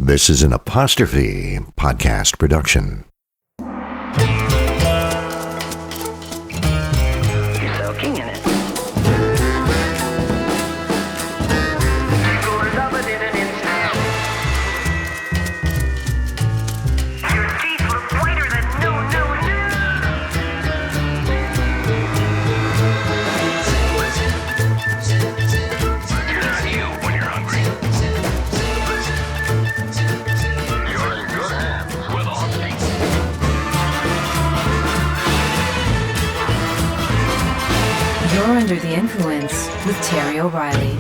This is an Apostrophe podcast production. You're soaking in it. You're loving it in instant. Your teeth look whiter than no. You're not you when you're hungry. You're in good hands with Austin. You're Under the Influence with Terry O'Reilly.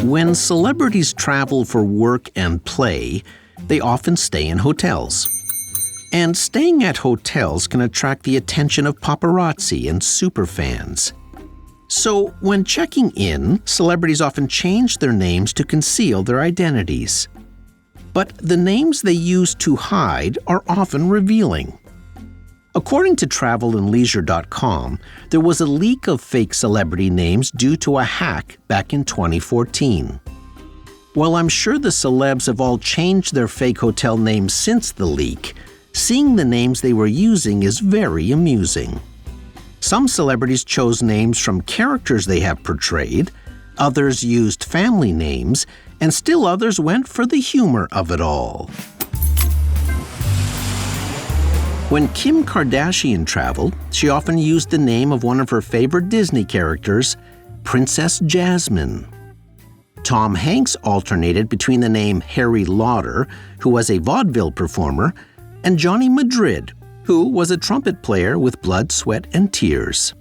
When celebrities travel for work and play, they often stay in hotels. And staying at hotels can attract the attention of paparazzi and superfans. So, when checking in, celebrities often change their names to conceal their identities. But the names they use to hide are often revealing. According to travelandleisure.com, there was a leak of fake celebrity names due to a hack back in 2014. While I'm sure the celebs have all changed their fake hotel names since the leak, seeing the names they were using is very amusing. Some celebrities chose names from characters they have portrayed, others used family names, and still others went for the humor of it all. When Kim Kardashian traveled, she often used the name of one of her favorite Disney characters, Princess Jasmine. Tom Hanks alternated between the name Harry Lauder, who was a vaudeville performer, and Johnny Madrid, who was a trumpet player with blood, sweat, and tears.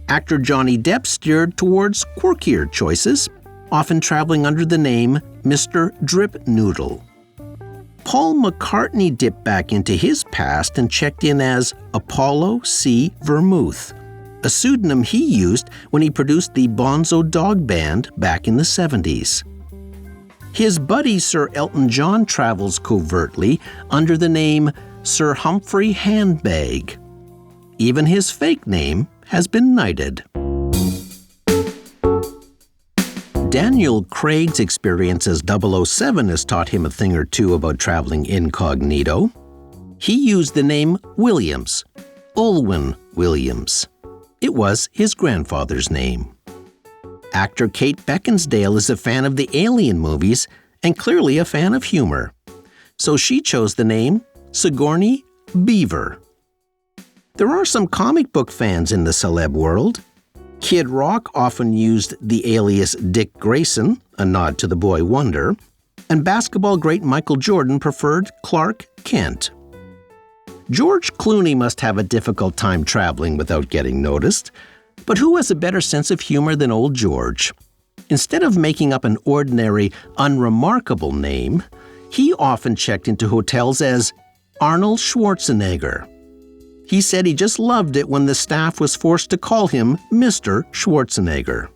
Actor Johnny Depp steered towards quirkier choices, often traveling under the name Mr. Drip Noodle. Paul McCartney dipped back into his past and checked in as Apollo C. Vermouth, a pseudonym he used when he produced the Bonzo Dog Band back in the 70s. His buddy Sir Elton John travels covertly under the name Sir Humphrey Handbag. Even his fake name has been knighted. Daniel Craig's experience as 007 has taught him a thing or two about traveling incognito. He used the name Williams, Olwen Williams. It was his grandfather's name. Actor Kate Beckinsale is a fan of the Alien movies and clearly a fan of humor. So she chose the name Sigourney Beaver. There are some comic book fans in the celeb world. Kid Rock often used the alias Dick Grayson, a nod to the boy Wonder, and basketball great Michael Jordan preferred Clark Kent. George Clooney must have a difficult time traveling without getting noticed, but who has a better sense of humor than old George? Instead of making up an ordinary, unremarkable name, he often checked into hotels as Arnold Schwarzenegger. He said he just loved it when the staff was forced to call him Mr. Schwarzenegger.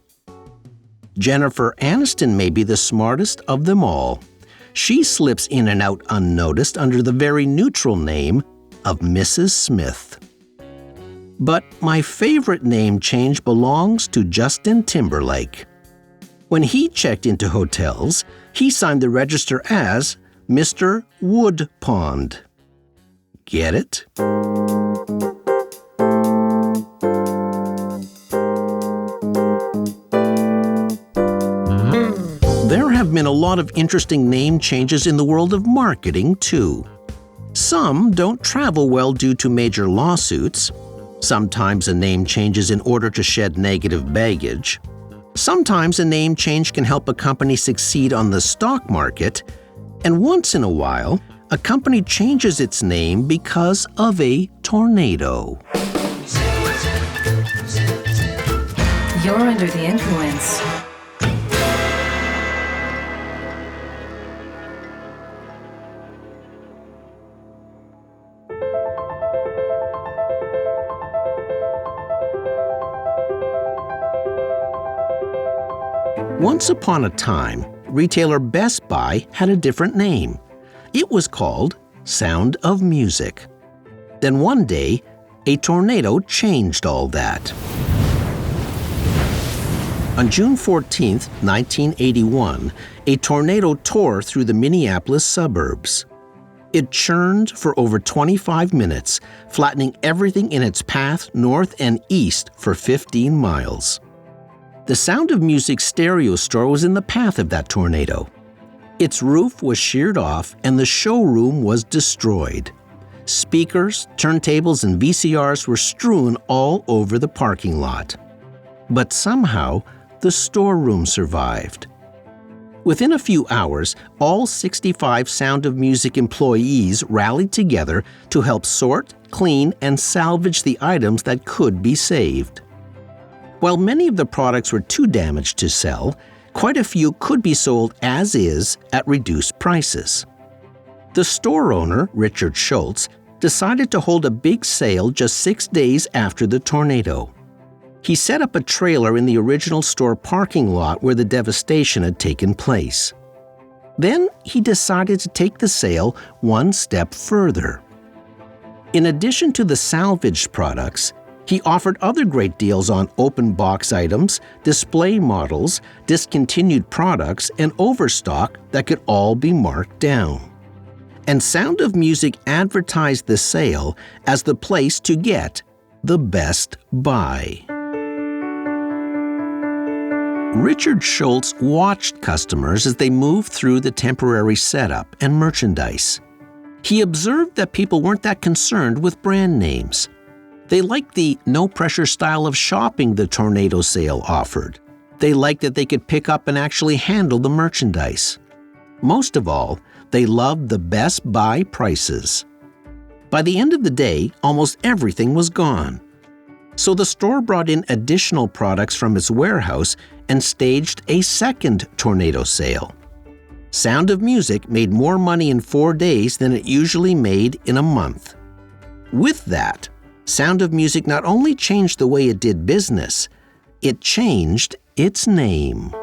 Jennifer Aniston may be the smartest of them all. She slips in and out unnoticed under the very neutral name of Mrs. Smith. But my favorite name change belongs to Justin Timberlake. When he checked into hotels, he signed the register as Mr. Woodpond. Get it? There have been a lot of interesting name changes in the world of marketing, too. Some don't travel well due to major lawsuits. Sometimes a name changes in order to shed negative baggage. Sometimes a name change can help a company succeed on the stock market. And once in a while, a company changes its name because of a tornado. You're Under the Influence. Once upon a time, retailer Best Buy had a different name, It was called Sound of Music. Then one day, a tornado changed all that. On June 14, 1981, a tornado tore through the Minneapolis suburbs. It churned for over 25 minutes, flattening everything in its path north and east for 15 miles. The Sound of Music stereo store was in the path of that tornado. Its roof was sheared off and the showroom was destroyed. Speakers, turntables, and VCRs were strewn all over the parking lot. But somehow, the storeroom survived. Within a few hours, all 65 Sound of Music employees rallied together to help sort, clean, and salvage the items that could be saved. While many of the products were too damaged to sell, quite a few could be sold as is at reduced prices. The store owner, Richard Schultz, decided to hold a big sale just 6 days after the tornado. He set up a trailer in the original store parking lot where the devastation had taken place. Then he decided to take the sale one step further. In addition to the salvaged products, he offered other great deals on open box items, display models, discontinued products, and overstock that could all be marked down. And Sound of Music advertised the sale as the place to get the best buy. Richard Schultz watched customers as they moved through the temporary setup and merchandise. He observed that people weren't that concerned with brand names. They liked the no-pressure style of shopping the tornado sale offered. They liked that they could pick up and actually handle the merchandise. Most of all, they loved the best buy prices. By the end of the day, almost everything was gone. So the store brought in additional products from its warehouse and staged a second tornado sale. Sound of Music made more money in 4 days than it usually made in a month. With that, Sound of Music not only changed the way it did business, it changed its name.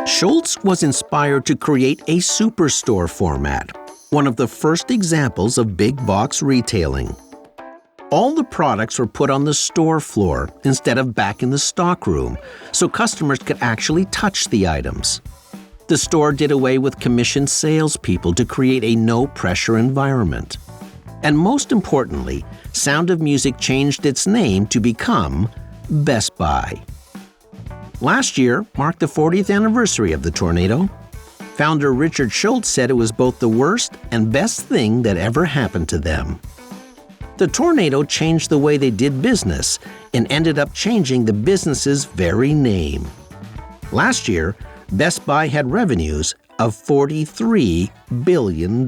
Schultz was inspired to create a superstore format, one of the first examples of big box retailing. All the products were put on the store floor instead of back in the stockroom, so customers could actually touch the items. The store did away with commissioned salespeople to create a no-pressure environment. And most importantly, Sound of Music changed its name to become Best Buy. Last year marked the 40th anniversary of the tornado. Founder Richard Schultz said it was both the worst and best thing that ever happened to them. The tornado changed the way they did business and ended up changing the business's very name. Last year, Best Buy had revenues of $43 billion.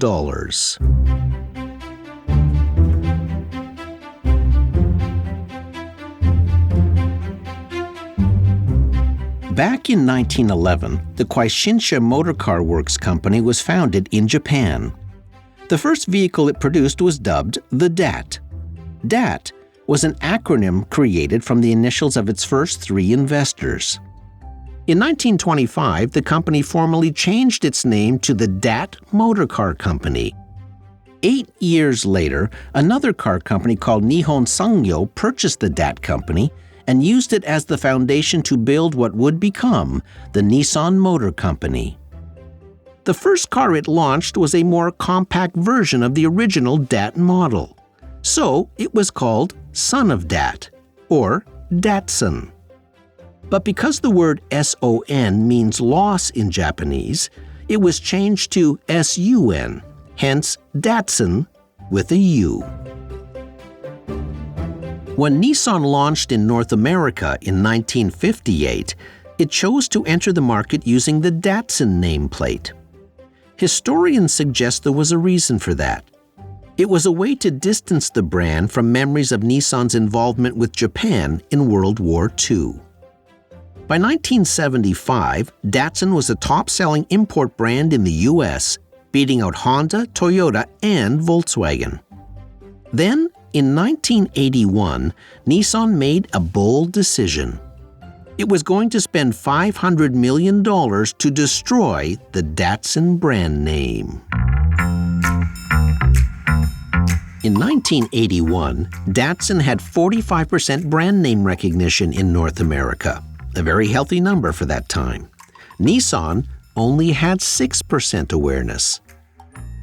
Back in 1911, the Kwaishinsha Motorcar Works Company was founded in Japan. The first vehicle it produced was dubbed the DAT. DAT was an acronym created from the initials of its first 3 investors. In 1925, the company formally changed its name to the DAT Motorcar Company. 8 years later, another car company called Nihon Sangyo purchased the DAT company and used it as the foundation to build what would become the Nissan Motor Company. The first car it launched was a more compact version of the original DAT model. So it was called Son of DAT, or Datsun. But because the word SON means loss in Japanese, it was changed to SUN, hence Datsun with a U. When Nissan launched in North America in 1958, it chose to enter the market using the Datsun nameplate. Historians suggest there was a reason for that. It was a way to distance the brand from memories of Nissan's involvement with Japan in World War II. By 1975, Datsun was a top-selling import brand in the U.S., beating out Honda, Toyota, and Volkswagen. Then, in 1981, Nissan made a bold decision. It was going to spend $500 million to destroy the Datsun brand name. In 1981, Datsun had 45% brand name recognition in North America, a very healthy number for that time. Nissan only had 6% awareness.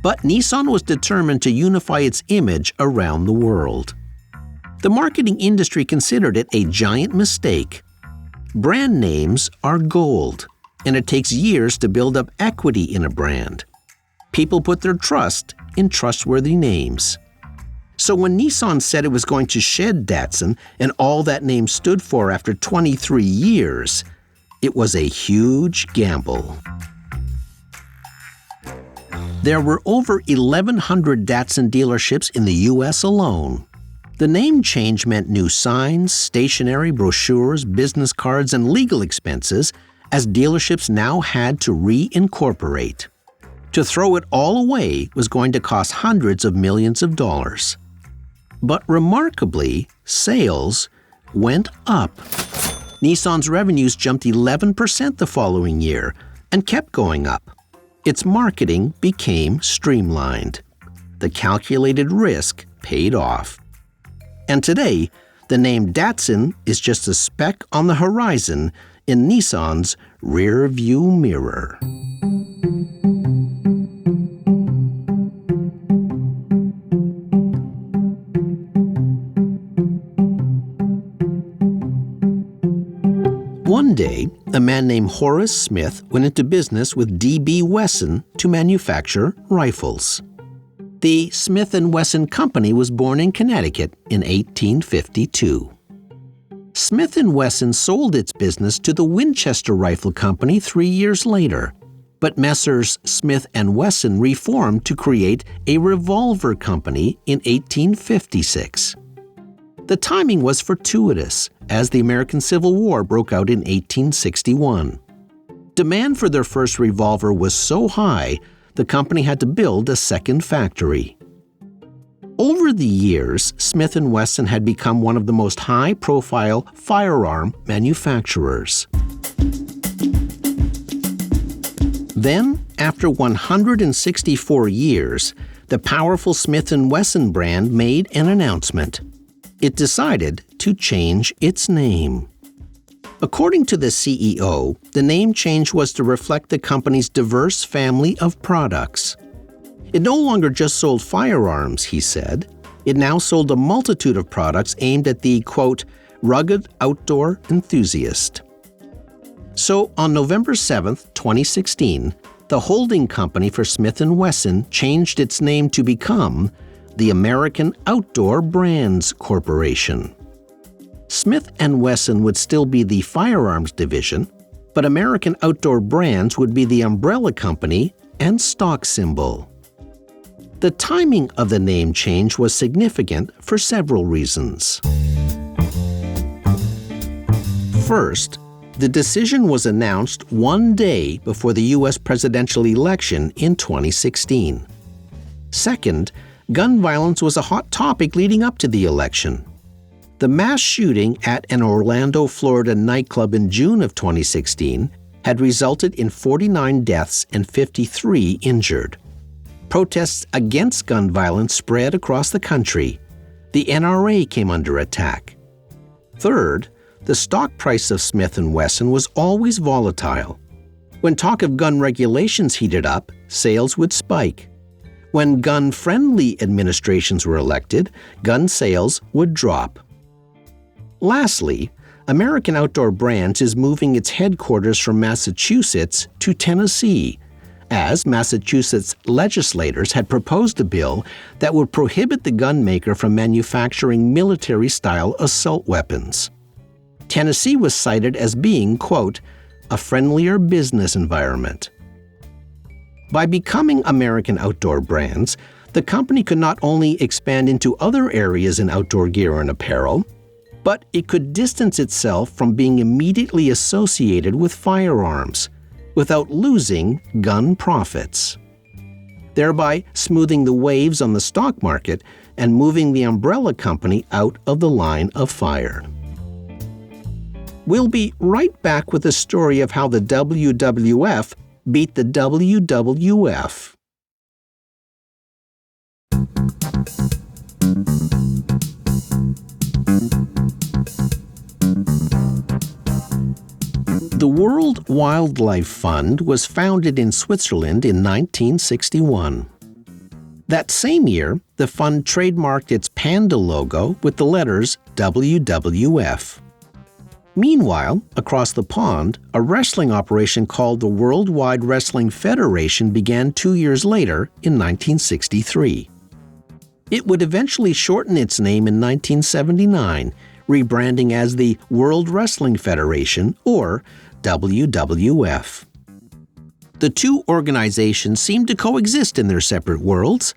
But Nissan was determined to unify its image around the world. The marketing industry considered it a giant mistake. Brand names are gold, and it takes years to build up equity in a brand. People put their trust in trustworthy names. So when Nissan said it was going to shed Datsun and all that name stood for after 23 years, it was a huge gamble. There were over 1,100 Datsun dealerships in the U.S. alone. The name change meant new signs, stationery, brochures, business cards, and legal expenses, as dealerships now had to reincorporate. To throw it all away was going to cost hundreds of millions of dollars. But remarkably, sales went up. Nissan's revenues jumped 11% the following year and kept going up. Its marketing became streamlined. The calculated risk paid off. And today, the name Datsun is just a speck on the horizon in Nissan's rear-view mirror. One day, a man named Horace Smith went into business with D.B. Wesson to manufacture rifles. The Smith & Wesson Company was born in Connecticut in 1852. Smith & Wesson sold its business to the Winchester Rifle Company 3 years later, but Messrs. Smith & Wesson reformed to create a revolver company in 1856. The timing was fortuitous, as the American Civil War broke out in 1861. Demand for their first revolver was so high, the company had to build a second factory. Over the years, Smith & Wesson had become one of the most high-profile firearm manufacturers. Then, after 164 years, the powerful Smith & Wesson brand made an announcement. It decided to change its name. According to the CEO, the name change was to reflect the company's diverse family of products. It no longer just sold firearms, he said. It now sold a multitude of products aimed at the, quote, rugged outdoor enthusiast. So on November 7, 2016, the holding company for Smith & Wesson changed its name to become the American Outdoor Brands Corporation. Smith & Wesson would still be the firearms division, but American Outdoor Brands would be the umbrella company and stock symbol. The timing of the name change was significant for several reasons. First, the decision was announced one day before the U.S. presidential election in 2016. Second, gun violence was a hot topic leading up to the election. The mass shooting at an Orlando, Florida nightclub in June of 2016 had resulted in 49 deaths and 53 injured. Protests against gun violence spread across the country. The NRA came under attack. Third, the stock price of Smith & Wesson was always volatile. When talk of gun regulations heated up, sales would spike. When gun-friendly administrations were elected, gun sales would drop. Lastly, American Outdoor Brands is moving its headquarters from Massachusetts to Tennessee, as Massachusetts legislators had proposed a bill that would prohibit the gun maker from manufacturing military-style assault weapons. Tennessee was cited as being, quote, a friendlier business environment. By becoming American Outdoor Brands, the company could not only expand into other areas in outdoor gear and apparel, but it could distance itself from being immediately associated with firearms without losing gun profits, thereby smoothing the waves on the stock market and moving the umbrella company out of the line of fire. We'll be right back with a story of how the WWF beat the WWF. The World Wildlife Fund was founded in Switzerland in 1961. That same year, the fund trademarked its panda logo with the letters WWF. Meanwhile, across the pond, a wrestling operation called the Worldwide Wrestling Federation began 2 years later in 1963. It would eventually shorten its name in 1979, rebranding as the World Wrestling Federation, or WWF. The two organizations seemed to coexist in their separate worlds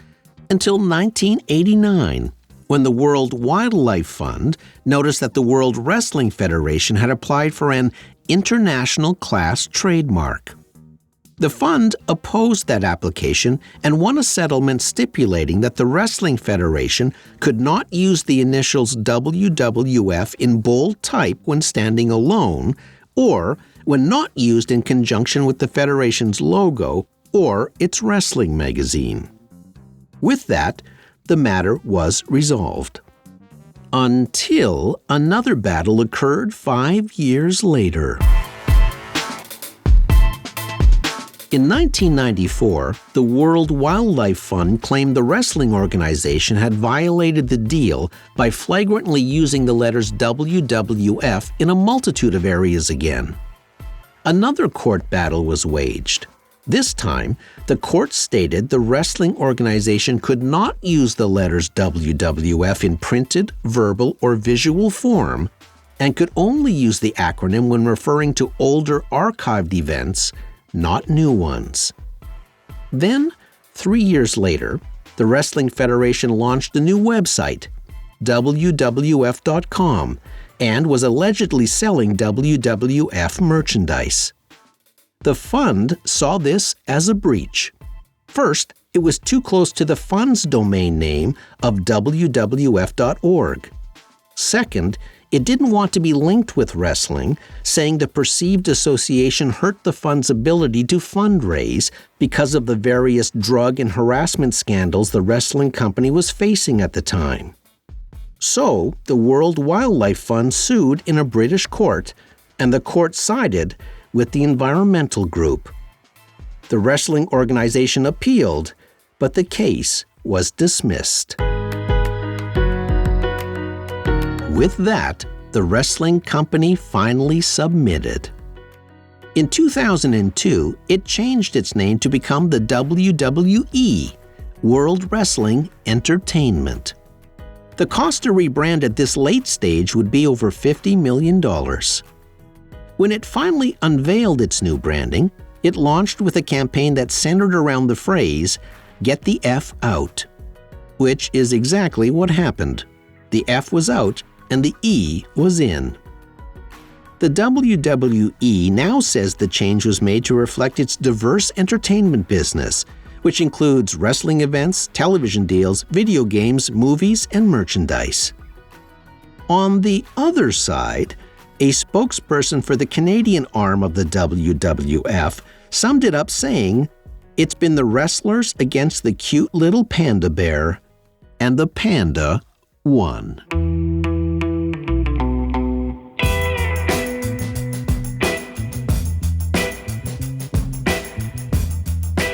until 1989, when the World Wildlife Fund noticed that the World Wrestling Federation had applied for an international class trademark. The fund opposed that application and won a settlement stipulating that the Wrestling Federation could not use the initials WWF in bold type when standing alone, or when not used in conjunction with the Federation's logo or its wrestling magazine. With that, the matter was resolved. Until another battle occurred 5 years later. In 1994, the World Wildlife Fund claimed the wrestling organization had violated the deal by flagrantly using the letters WWF in a multitude of areas again. Another court battle was waged. This time, the court stated the wrestling organization could not use the letters WWF in printed, verbal, or visual form, and could only use the acronym when referring to older archived events, not new ones. Then, 3 years later, the Wrestling Federation launched a new website, WWF.com, and was allegedly selling WWF merchandise. The fund saw this as a breach. First, it was too close to the fund's domain name of WWF.org. Second, it didn't want to be linked with wrestling, saying the perceived association hurt the fund's ability to fundraise because of the various drug and harassment scandals the wrestling company was facing at the time. So, the World Wildlife Fund sued in a British court, and the court sided with the environmental group. The wrestling organization appealed, but the case was dismissed. With that, the wrestling company finally submitted. In 2002, it changed its name to become the WWE, World Wrestling Entertainment. The cost to rebrand at this late stage would be over $50 million. When it finally unveiled its new branding, it launched with a campaign that centered around the phrase, "Get the F out," which is exactly what happened. The F was out and the E was in. The WWE now says the change was made to reflect its diverse entertainment business, which includes wrestling events, television deals, video games, movies, and merchandise. On the other side, a spokesperson for the Canadian arm of the WWF summed it up saying, "It's been the wrestlers against the cute little panda bear, and the panda won."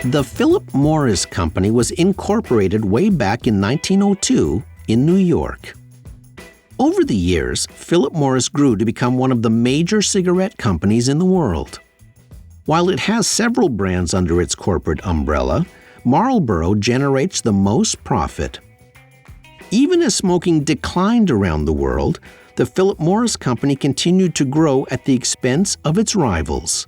The Philip Morris Company was incorporated way back in 1902 in New York. Over the years, Philip Morris grew to become one of the major cigarette companies in the world. While it has several brands under its corporate umbrella, Marlboro generates the most profit. Even as smoking declined around the world, the Philip Morris Company continued to grow at the expense of its rivals.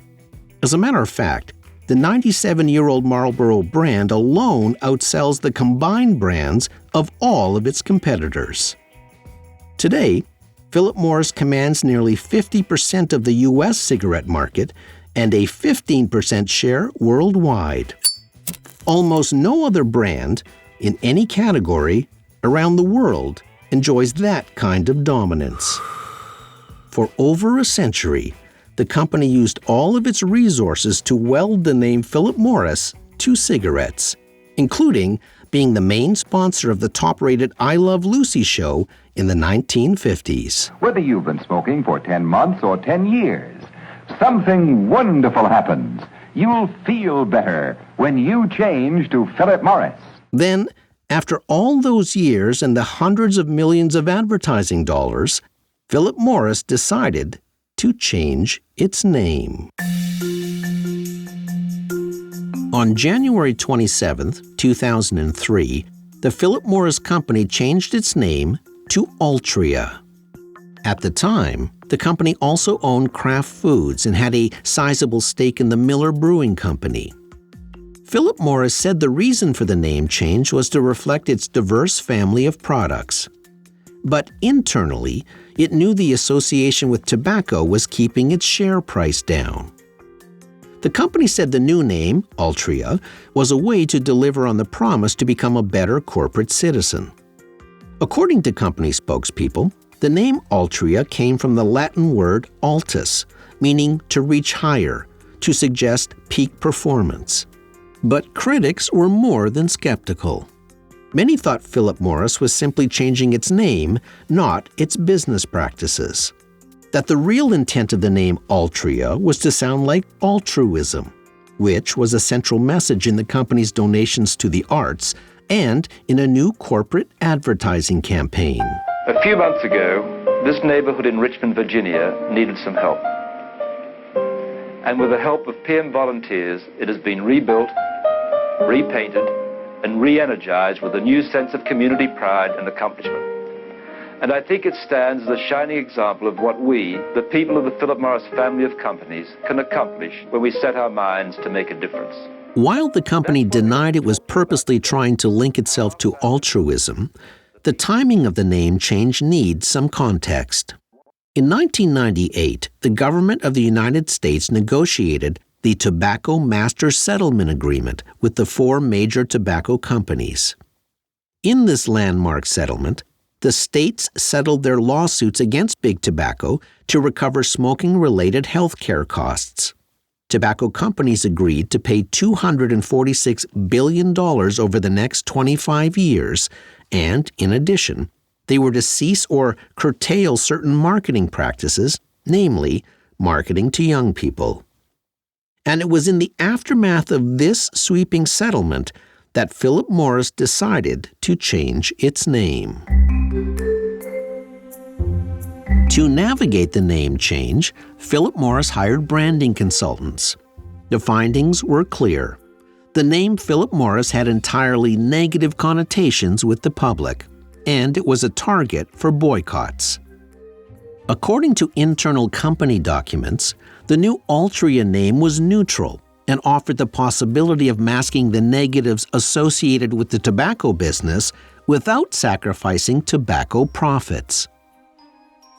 As a matter of fact, the 97-year-old Marlboro brand alone outsells the combined brands of all of its competitors. Today, Philip Morris commands nearly 50% of the U.S. cigarette market and a 15% share worldwide. Almost no other brand, in any category, around the world enjoys that kind of dominance. For over a century, the company used all of its resources to weld the name Philip Morris to cigarettes, including being the main sponsor of the top-rated I Love Lucy show in the 1950s. Whether you've been smoking for 10 months or 10 years, something wonderful happens. You'll feel better when you change to Philip Morris. Then, after all those years and the hundreds of millions of advertising dollars, Philip Morris decided to change its name. On January 27, 2003, the Philip Morris Company changed its name to Altria. At the time, the company also owned Kraft Foods and had a sizable stake in the Miller Brewing Company. Philip Morris said the reason for the name change was to reflect its diverse family of products. But internally, it knew the association with tobacco was keeping its share price down. The company said the new name, Altria, was a way to deliver on the promise to become a better corporate citizen. According to company spokespeople, the name Altria came from the Latin word altus, meaning to reach higher, to suggest peak performance. But critics were more than skeptical. Many thought Philip Morris was simply changing its name, not its business practices. That the real intent of the name Altria was to sound like altruism, which was a central message in the company's donations to the arts and in a new corporate advertising campaign. A few months ago, this neighborhood in Richmond, Virginia needed some help. And with the help of PM volunteers, it has been rebuilt, repainted, and re-energized with a new sense of community pride and accomplishment. And I think it stands as a shining example of what we, the people of the Philip Morris family of companies, can accomplish when we set our minds to make a difference. While the company denied it was purposely trying to link itself to altruism, the timing of the name change needs some context. In 1998, the government of the United States negotiated the Tobacco Master Settlement Agreement with the 4 major tobacco companies. In this landmark settlement, the states settled their lawsuits against Big Tobacco to recover smoking-related health care costs. Tobacco companies agreed to pay $246 billion over the next 25 years, and, in addition, they were to cease or curtail certain marketing practices, namely, marketing to young people. And it was in the aftermath of this sweeping settlement that Philip Morris decided to change its name. To navigate the name change, Philip Morris hired branding consultants. The findings were clear. The name Philip Morris had entirely negative connotations with the public, and it was a target for boycotts. According to internal company documents, the new Altria name was neutral and offered the possibility of masking the negatives associated with the tobacco business without sacrificing tobacco profits.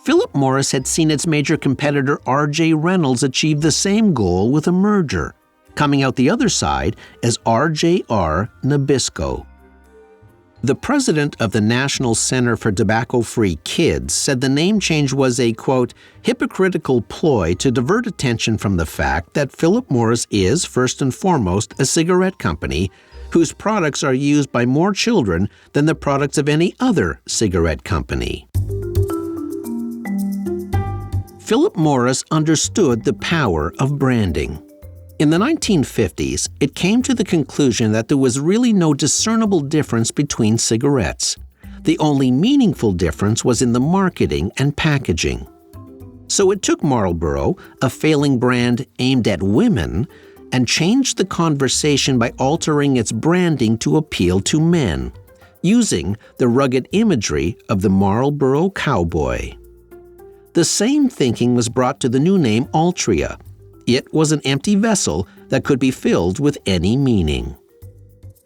Philip Morris had seen its major competitor R.J. Reynolds achieve the same goal with a merger, coming out the other side as RJR Nabisco. The president of the National Center for Tobacco-Free Kids said the name change was a, quote, hypocritical ploy to divert attention from the fact that Philip Morris is, first and foremost, a cigarette company whose products are used by more children than the products of any other cigarette company. Philip Morris understood the power of branding. In the 1950s, it came to the conclusion that there was really no discernible difference between cigarettes. The only meaningful difference was in the marketing and packaging. So it took Marlboro, a failing brand aimed at women, and changed the conversation by altering its branding to appeal to men, using the rugged imagery of the Marlboro cowboy. The same thinking was brought to the new name Altria. It was an empty vessel that could be filled with any meaning.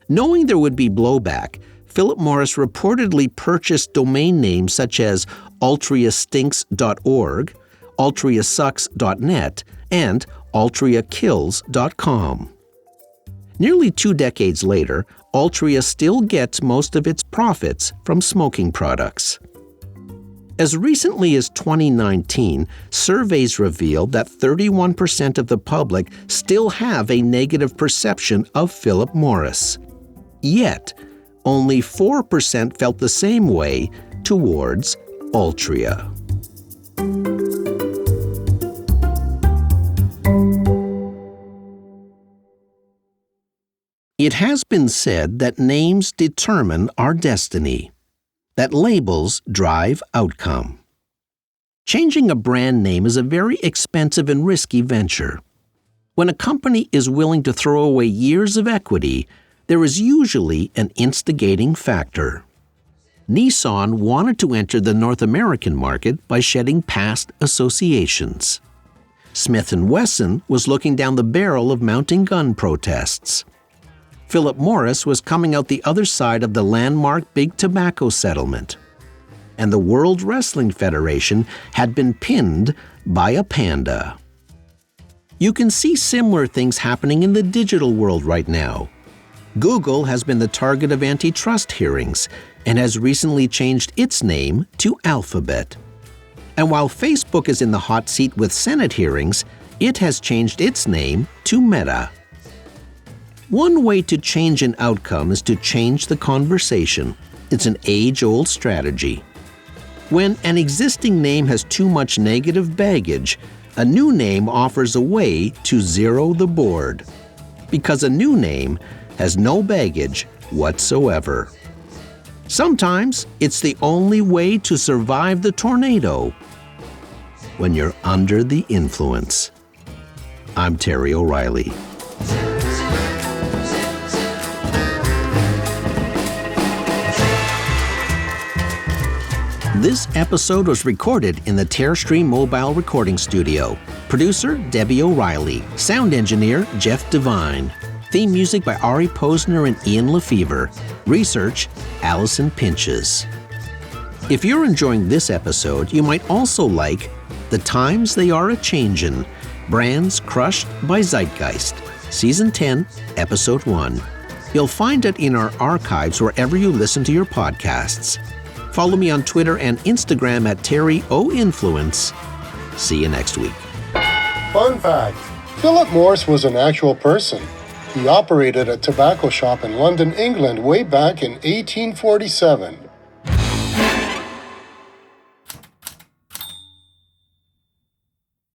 Knowing there would be blowback, Philip Morris reportedly purchased domain names such as altriastinks.org, altriasucks.net, and altriakills.com. Nearly 2 decades later, Altria still gets most of its profits from smoking products. As recently as 2019, surveys revealed that 31% of the public still have a negative perception of Philip Morris. Yet, only 4% felt the same way towards Altria. It has been said that names determine our destiny, that labels drive outcome. Changing a brand name is a very expensive and risky venture. When a company is willing to throw away years of equity, there is usually an instigating factor. Nissan wanted to enter the North American market by shedding past associations. Smith & Wesson was looking down the barrel of mounting gun protests. Philip Morris was coming out the other side of the landmark Big Tobacco settlement. And the World Wrestling Federation had been pinned by a panda. You can see similar things happening in the digital world right now. Google has been the target of antitrust hearings and has recently changed its name to Alphabet. And while Facebook is in the hot seat with Senate hearings, it has changed its name to Meta. One way to change an outcome is to change the conversation. It's an age-old strategy. When an existing name has too much negative baggage, a new name offers a way to zero the board. Because a new name has no baggage whatsoever. Sometimes it's the only way to survive the tornado. When you're under the influence. I'm Terry O'Reilly. This episode was recorded in the Terrestream Mobile Recording Studio. Producer, Debbie O'Reilly. Sound engineer, Jeff Devine. Theme music by Ari Posner and Ian Lefevre. Research, Allison Pinches. If you're enjoying this episode, you might also like The Times They Are A-Changin', Brands Crushed by Zeitgeist, Season 10, Episode 1. You'll find it in our archives wherever you listen to your podcasts. Follow me on Twitter and Instagram at TerryOInfluence. See you next week. Fun fact, Philip Morris was an actual person. He operated a tobacco shop in London, England way back in 1847.